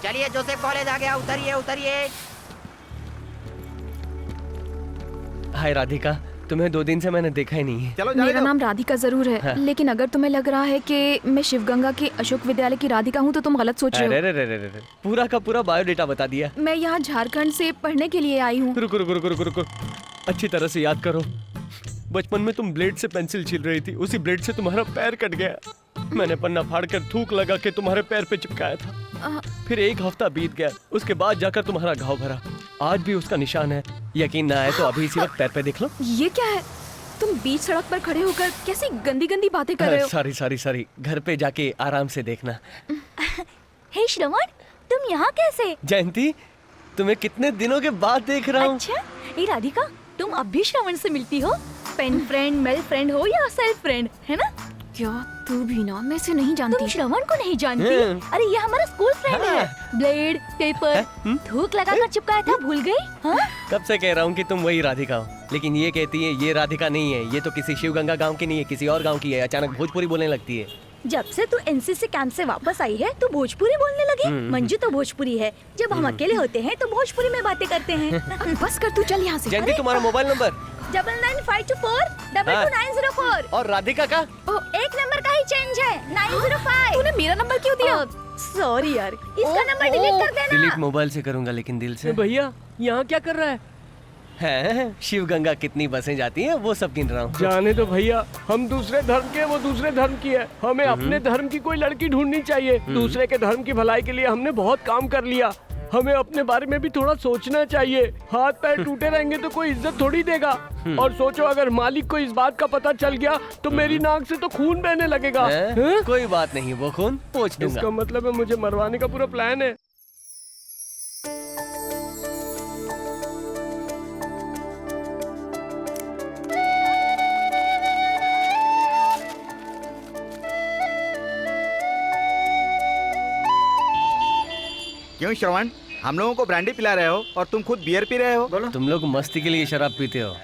चलिए Joseph college आ गया, उतरिए उतरिए। हाय राधिका, तुम्हें 2 दिन से मैंने देखा ही नहीं है। चलो मेरा नाम राधिका जरूर है, हाँ। लेकिन अगर तुम्हें लग रहा है कि मैं शिवगंगा के अशोक विद्यालय की राधिका हूँ तो तुम गलत सोच रहे अरे रे रे रे रे, पूरा का पूरा बायोडेटा बता दिया। हो। मैं यहाँ झारखंड से पढ़ने के लिए आई हूँ। रुको रुको रुको रुको रुको, अच्छी तरह से याद करो। बचपन में तुम ब्लेड से पेंसिल छील रही थी, उसी ब्लेड से तुम्हारा पैर कट गया। मैंने पन्ना फाड़कर थूक लगा के तुम्हारे पैर पे चिपकाया था। फिर 1 हफ्ता बीत गया, उसके बाद जाकर तुम्हारा घाव भरा। आज भी उसका निशान है। यकीन ना आए तो अभी इसी वक्त पैर पे देख लो। ये क्या है? तुम बीच सड़क पर खड़े होकर कैसी गंदी गंदी बातें कर रहे हो? सॉरी, घर पे जाके आराम से देखना। हे श्रवण, तुम यहाँ कैसे? जयंती, तुम्हें कितने दिनों के बाद देख रहा हूँ। अच्छा, ये राधिका, तुम अब भी श्रवण से मिलती हो? पेन फ्रेंड, मेल फ्रेंड हो या सेल्फ फ्रेंड, है ना? क्या तू भी ना? मैं से नहीं जानती। तुम श्रवण को नहीं जानती? अरे ये हमारा स्कूल फ्रेंड है। ब्लेड, पेपर, थूक लगाकर चिपकाया था, भूल गई? हाँ? कब से कह रहा हूँ कि तुम वही राधिका हो, लेकिन ये कहती है ये राधिका नहीं है, ये तो किसी शिवगंगा गांव की नहीं है, किसी और गांव की है। अचानक भोजपुरी बोलने लगती है। जब से तू एनसीसी कैंप से वापस आई है, तू भोजपुरी बोलने लगी। मंजू तो भोजपुरी है। जब हम अकेले होते हैं तो भोजपुरी में बातें करते हैं। बस कर, तू चल यहाँ से। जयंती, तुम्हारा मोबाइल नंबर? 9952422904। और राधिका का? एक नंबर का ही चेंज है, 905। तूने मेरा नंबर क्यों दिया? सॉरी यार, इसका नंबर डिलीट कर देना। डिलीट मोबाइल से करूंगा, लेकिन दिल से। भैया यहाँ क्या कर रहा है? शिवगंगा कितनी बसें जाती हैं वो सब गिन रहा हूँ। जाने दो भैया, हम दूसरे धर्म के, वो दूसरे धर्म की है। हमें अपने धर्म की कोई लड़की ढूंढनी चाहिए। दूसरे के धर्म की भलाई के लिए हमने बहुत काम कर लिया। हमें अपने बारे में भी थोड़ा सोचना चाहिए। हाथ पैर टूटे रहेंगे तो कोई इज्जत थोड़ी देगा। और सोचो, अगर मालिक को इस बात का पता चल गया तो मेरी नाक से तो खून बहने लगेगा। कोई बात नहीं, वो खून पोंछ दूंगा। इसका मतलब है मुझे मरवाने का पूरा प्लान है। क्यों श्रवण, हम लोगों को ब्रांडी पिला रहे हो और तुम खुद बियर पी रहे हो? बोलो। तुम लोग मस्ती के लिए शराब पीते हो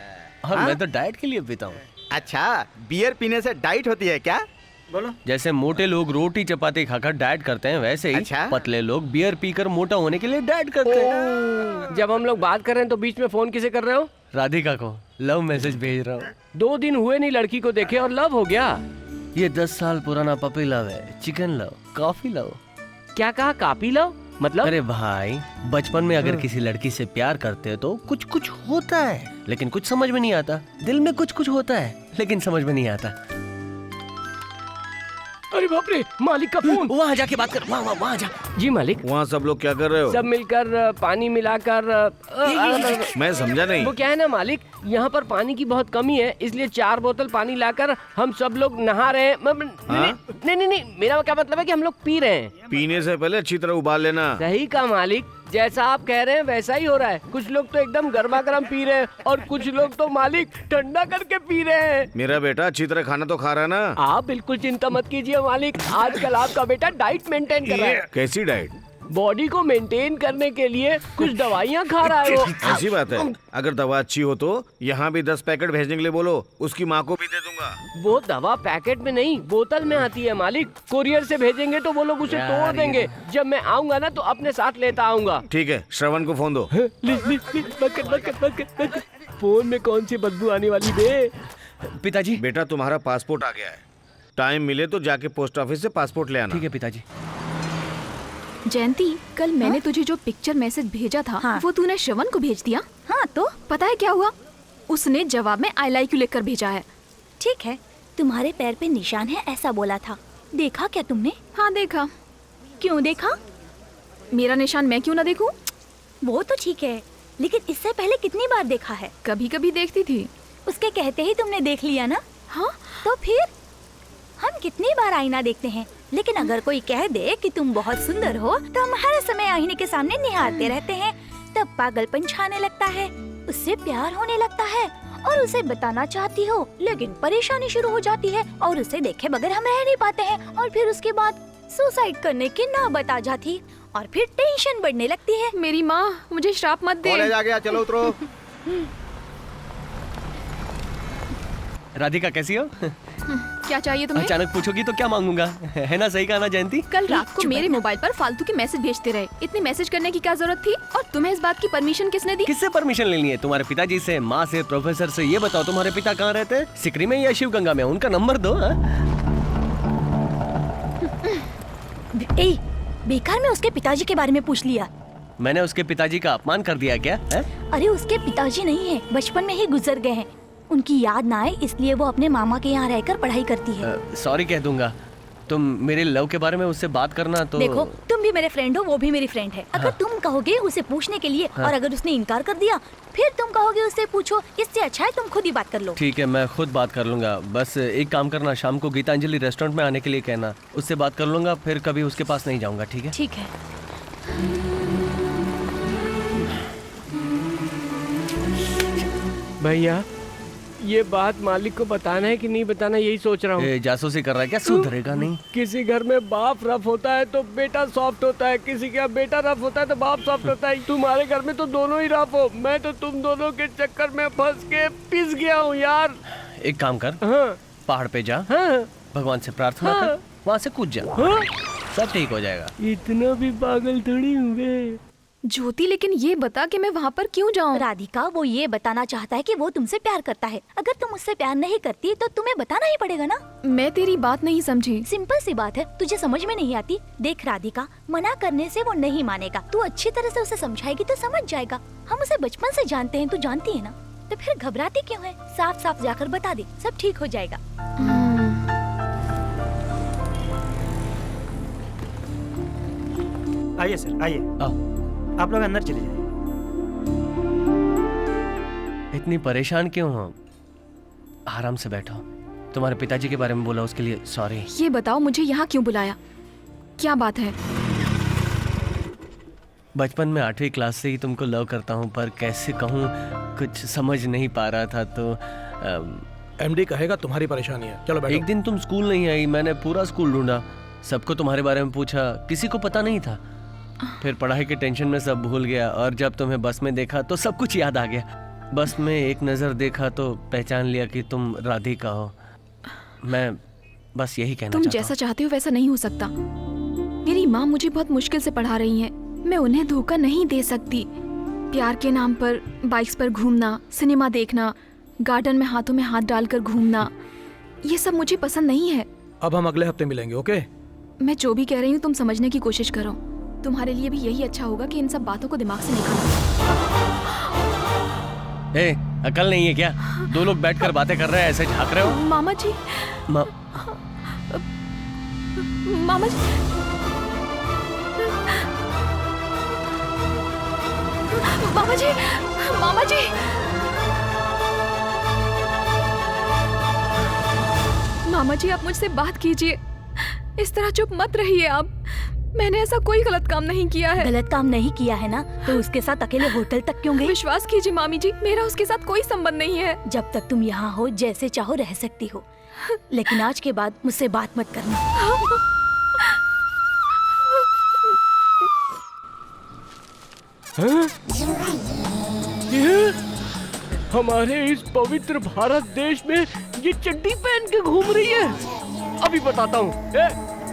और मैं तो डाइट के लिए पीता हूँ। अच्छा, बियर पीने से डाइट होती है क्या? बोलो। जैसे मोटे लोग रोटी चपाती खाकर डाइट करते हैं, वैसे ही अच्छा? पतले लोग बियर पीकर मोटा होने के लिए डाइट करते हैं। जब हम लोग बात कर रहे हैं तो बीच में फोन किसे कर रहे हो? राधिका को लव मैसेज भेज रहा हूँ। 2 दिन हुए नहीं लड़की को देखे और लव हो गया। ये 10 साल पुराना पपी लव है, चिकन लव, कॉफी लव। क्या कहा? कापी लव मतलब? अरे भाई, बचपन में अगर किसी लड़की से प्यार करते हो तो कुछ कुछ होता है, लेकिन कुछ समझ में नहीं आता। दिल में कुछ कुछ होता है, लेकिन समझ में नहीं आता। अरे बाप रे, मालिक का फोन। वहाँ जाके बात कर, वहाँ जा। जी मालिक। वहाँ सब लोग क्या कर रहे हो? सब मिलकर पानी मिलाकर मैं समझा नहीं। वो क्या है ना मालिक, यहाँ पर पानी की बहुत कमी है, इसलिए 4 बोतल पानी लाकर हम सब लोग नहा रहे हैं। नहीं, मेरा क्या मतलब है कि हम लोग पी रहे हैं। पीने से पहले अच्छी तरह उबाल लेना। सही कहा मालिक, जैसा आप कह रहे हैं वैसा ही हो रहा है। कुछ लोग तो एकदम गर्मा गर्म पी रहे हैं और कुछ लोग तो मालिक ठंडा करके पी रहे हैं। मेरा बेटा अच्छी तरह खाना तो खा रहा है ना? आप बिल्कुल चिंता मत कीजिए मालिक, आजकल आपका बेटा डाइट मेंटेन कर रहा है। कैसी डाइट? बॉडी को मेंटेन करने के लिए कुछ दवाइयाँ खा रहा है वो। ऐसी बात है, अगर दवा अच्छी हो तो यहाँ भी 10 पैकेट भेजने के लिए बोलो, उसकी माँ को भी दे दूंगा। वो दवा पैकेट में नहीं, बोतल में आती है मालिक। कुरियर से भेजेंगे तो वो लोग उसे तोड़ देंगे। जब मैं आऊंगा ना तो अपने साथ लेता आऊंगा। ठीक है, श्रवण को फोन दो। फोन में कौन सी बदबू आने वाली बे? पिताजी। बेटा, तुम्हारा पासपोर्ट आ गया है। टाइम मिले तो जाके पोस्ट ऑफिस से पासपोर्ट ले आना। ठीक है पिताजी। जयंती, कल मैंने तुझे जो पिक्चर मैसेज भेजा था वो तूने श्रवण को भेज दिया। हाँ तो पता है क्या हुआ? उसने जवाब में आई लाइक यू लिखकर भेजा है। ठीक है, तुम्हारे पैर पे निशान है ऐसा बोला था। देखा क्या तुमने? हाँ देखा। क्यों देखा? मेरा निशान मैं क्यों ना देखूं? वो तो ठीक है, लेकिन इससे पहले कितनी बार देखा है? कभी कभी देखती थी। उसके कहते ही तुमने देख लिया ना? हाँ तो फिर हम कितनी बार आईना देखते हैं, लेकिन अगर कोई कह दे कि तुम बहुत सुंदर हो तो हम हर समय आईने के सामने निहारते रहते हैं। तब पागलपन छाने लगता है, उससे प्यार होने लगता है और उसे बताना चाहती हो, लेकिन परेशानी शुरू हो जाती है और उसे देखे बगैर हम रह नहीं पाते हैं। और फिर उसके बाद सुसाइड करने की नौबत आ जाती और फिर टेंशन बढ़ने लगती है। मेरी माँ, मुझे श्राप मत दे। कॉलेज आ गया, चलो उतरो। राधिका कैसी हो? क्या चाहिए तुम्हें? अचानक पूछोगी तो क्या मांगूंगा? है ना, सही कहा ना जयंती? कल रात को मेरे मोबाइल पर फालतू के मैसेज भेजते रहे। इतने मैसेज करने की क्या जरूरत थी? और तुम्हें इस बात की परमिशन किसने दी? किससे परमिशन लेनी है? तुम्हारे पिताजी से, माँ से, प्रोफेसर से? ये बताओ तुम्हारे पिता कहाँ रहते हैं? सिकरी में या शिवगंगा में? उनका नंबर दो। बेकार में उसके पिताजी के बारे में पूछ लिया। मैंने उसके पिताजी का अपमान कर दिया क्या है? अरे उसके पिताजी नहीं है, बचपन में ही गुजर गए हैं। उनकी याद ना आए इसलिए वो अपने मामा के यहाँ रहकर पढ़ाई करती है। सॉरी कह दूंगा। तुम मेरे लव के बारे में उससे बात करना तो। देखो तुम भी मेरे फ्रेंड हो, वो भी मेरी फ्रेंड है। अगर तुम कहोगे उसे पूछने के लिए और अगर उसने इनकार कर दिया फिर तुम कहोगे उससे पूछो, इससे अच्छा है तुम खुद ही बात कर लो। ठीक है, मैं खुद बात कर लूंगा। बस एक काम करना, शाम को गीतांजलि रेस्टोरेंट में आने के लिए कहना। उससे बात कर लूंगा, फिर कभी उसके पास नहीं जाऊंगा। ठीक है? ठीक है। भैया ये बात मालिक को बताना है कि नहीं बताना, यही सोच रहा हूँ। जासूसी कर रहा है क्या? सुधरेगा नहीं। किसी घर में बाप रफ होता है तो बेटा सॉफ्ट होता है, किसी का बेटा रफ होता है तो बाप सॉफ्ट होता है। तुम्हारे घर में तो दोनों ही रफ हो। मैं तो तुम दोनों के चक्कर में फंस के पिस गया हूँ यार। एक काम कर, हाँ पहाड़ पे जा, हाँ भगवान से प्रार्थना कर, वहाँ से कूद जा, हाँ। सब ठीक हो जाएगा। इतना भी पागल थोड़ी हुए। ज्योति, लेकिन ये बता कि मैं वहाँ पर क्यों जाऊँ? राधिका वो ये बताना चाहता है कि वो तुमसे प्यार करता है। अगर तुम उससे प्यार नहीं करती तो तुम्हें बताना ही पड़ेगा ना। मैं तेरी बात नहीं समझी। सिंपल सी बात है, तुझे समझ में नहीं आती? देख राधिका, मना करने से वो नहीं मानेगा। तू अच्छी तरह से उसे समझाएगी तो समझ जाएगा। हम उसे बचपन से जानते हैं, तू जानती है ना, तो फिर घबराती क्यों है? साफ साफ जाकर बता दे, सब ठीक हो जाएगा। आइए सर, आइए। आप लोग अंदर चले जाइए। इतनी परेशान क्यों हो? आराम से बैठो। तुम्हारे पिताजी के बारे में बोला, उसके लिए सॉरी। ये बताओ मुझे यहाँ क्यों बुलाया? क्या बात है? बचपन में 8वीं क्लास से ही तुमको लव करता हूँ, पर कैसे कहूँ, कुछ समझ नहीं पा रहा था। तो एमडी कहेगा तुम्हारी परेशानी है। चलो बैठो। एक दिन तुम स्कूल नहीं आई, मैंने पूरा स्कूल ढूंढा, सबको तुम्हारे बारे में पूछा, किसी को पता नहीं था। फिर पढ़ाई के टेंशन में सब भूल गया, और जब तुम्हें बस में देखा तो सब कुछ याद आ गया। बस में एक नज़र देखा तो पहचान लिया कि तुम राधिका हो। मैं बस यही कहना तुम चाहता जैसा चाहते हो वैसा नहीं हो सकता। मेरी माँ मुझे बहुत मुश्किल से पढ़ा रही हैं। मैं उन्हें धोखा नहीं दे सकती। प्यार के नाम पर बाइक्स पर घूमना, सिनेमा देखना, गार्डन में हाथों में हाथ डालकर घूमना, ये सब मुझे पसंद नहीं है। अब हम अगले हफ्ते मिलेंगे, ओके? मैं जो भी कह रही हूँ तुम समझने की कोशिश करो। तुम्हारे लिए भी यही अच्छा होगा कि इन सब बातों को दिमाग से निकालो। अकल नहीं है क्या? दो लोग बैठकर बातें कर रहे हैं, ऐसे झांक रहे हो? मामा जी, मामा जी, मामा जी, मामा जी, मामा जी, आप मुझसे बात कीजिए। इस तरह चुप मत रहिए आप। मैंने ऐसा कोई गलत काम नहीं किया है। गलत काम नहीं किया है ना, तो उसके साथ अकेले होटल तक क्यों गई? विश्वास कीजिए मामी जी, मेरा उसके साथ कोई संबंध नहीं है। जब तक तुम यहाँ हो जैसे चाहो रह सकती हो, लेकिन आज के बाद मुझसे बात मत करना। हमारे इस पवित्र भारत देश में ये चड्डी पहन के घूम रही है। अभी बताता हूँ।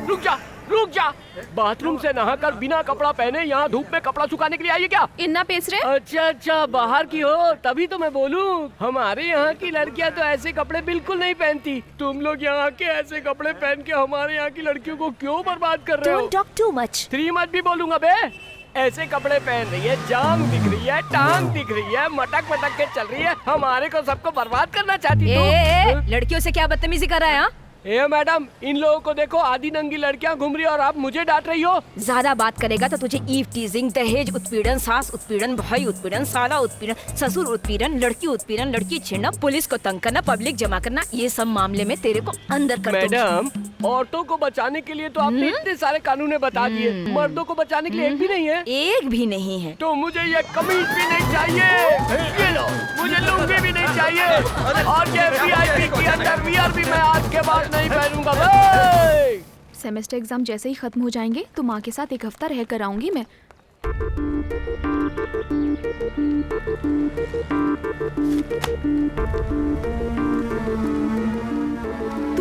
रुक जा, रुक जा। बाथरूम से नहाकर बिना कपड़ा पहने यहाँ धूप में कपड़ा सुखाने के लिए आई है क्या? इन्ना पेस रहे? अच्छा अच्छा, बाहर की हो तभी तो मैं बोलूँ। हमारे यहाँ की लड़कियाँ तो ऐसे कपड़े बिल्कुल नहीं पहनती। तुम लोग यहाँ के ऐसे कपड़े पहन के हमारे यहाँ की लड़कियों को क्यों बर्बाद कर रहे हो? Don't talk too much. 3 मत भी बोलूंगा बे। ऐसे कपड़े पहन रही है, जांग दिख रही है, टांग दिख रही है, मटक मटक के चल रही है, हमारे को सबको बर्बाद करना चाहती तू। लड़कियों से क्या बदतमीजी कर रहा है? ए मैडम, इन लोगों को देखो, आधी नंगी लड़कियां घूम रही है और आप मुझे डांट रही हो। ज्यादा बात करेगा तो तुझे ईव टीजिंग, दहेज उत्पीड़न, सास उत्पीड़न, भाई उत्पीड़न, साला उत्पीड़न, ससुर उत्पीड़न, लड़की छेड़ना, पुलिस को तंग करना, पब्लिक जमा करना, ये सब मामले में तेरे को अंदर कर दूंगी। मैडम, औरतों को बचाने के लिए तो आपने इतने सारे कानून बता दिए, मर्दों को बचाने के लिए एक भी नहीं है। एक भी नहीं है तो मुझे ये कमीज भी नहीं चाहिए, ये लो, मुझे लुंगी भी नहीं चाहिए, और ये वीआईपी की अंडरवियर भी मैं आज के बाद नहीं पहनूंगा। सेमेस्टर एग्जाम जैसे ही खत्म हो जाएंगे तो माँ के साथ एक हफ्ता रह कर आऊंगी मैं। तुम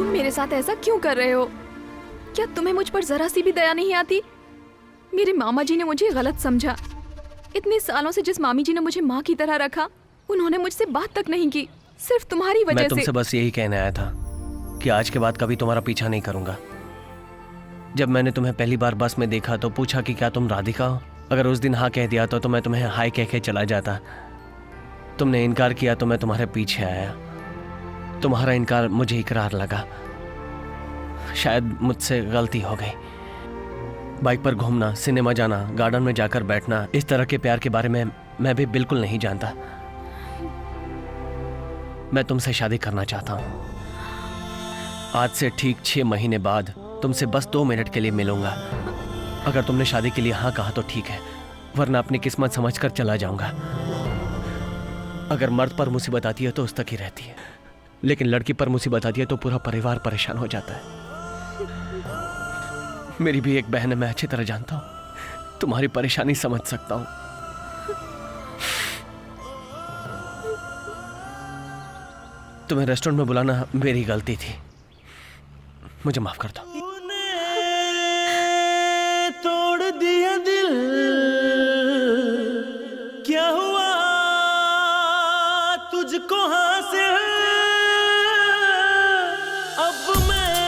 मेरे साथ ऐसा क्यों कर रहे हो? क्या तुम्हें मुझ पर जरा सी भी दया नहीं आती? मेरे मामा जी ने मुझे गलत समझा। इतने सालों से जिस मामी जी ने मुझे माँ की तरह रखा, उन्होंने मुझसे बात तक नहीं की, सिर्फ तुम्हारी वजह से। मैं तुमसे बस यही कहने आया था कि आज के बाद कभी तुम्हारा पीछा नहीं करूंगा। जब मैंने तुम्हें पहली बार बस में देखा तो पूछा कि क्या तुम राधिका हो। अगर उस दिन हाँ कह दिया तो मैं तुम्हें हाय कह के चला जाता। तुमने इनकार किया तो मैं तुम्हारे पीछे आया। तुम्हारा इनकार मुझे इकरार लगा। शायद मुझसे गलती हो गई। बाइक पर घूमना, सिनेमा जाना, गार्डन में जाकर बैठना, इस तरह के प्यार के बारे में मैं भी बिल्कुल नहीं जानता। मैं तुमसे शादी करना चाहता हूँ। आज से ठीक 6 महीने बाद तुमसे बस 2 मिनट के लिए मिलूंगा। अगर तुमने शादी के लिए हाँ कहा तो ठीक है, वरना अपनी किस्मत समझकर चला जाऊंगा। अगर मर्द पर मुसीबत आती है तो उस तक ही रहती है, लेकिन लड़की पर मुसीबत आती है तो पूरा परिवार परेशान हो जाता है। मेरी भी एक बहन है, मैं अच्छी तरह जानता हूं। तुम्हारी परेशानी समझ सकता हूं। तुम्हें रेस्टोरेंट में बुलाना मेरी गलती थी, मुझे माफ कर दो। तोड़ दिया दिल, क्या हुआ तुझको हासिल? अब मैं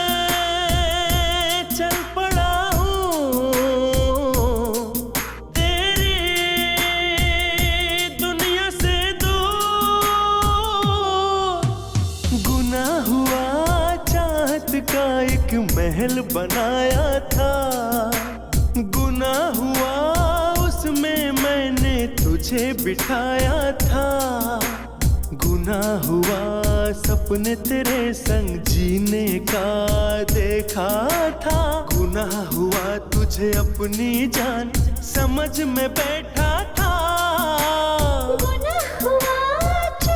चल पड़ा हूँ तेरी दुनिया से दूर। गुनाह हुआ चाहत का एक महल बनाया था। गुनाह हुआ उसमें मैंने तुझे बिठाया था। गुनाह हुआ सपने तेरे संग जीने का देखा था। गुनाह हुआ तुझे अपनी जान समझ में बैठा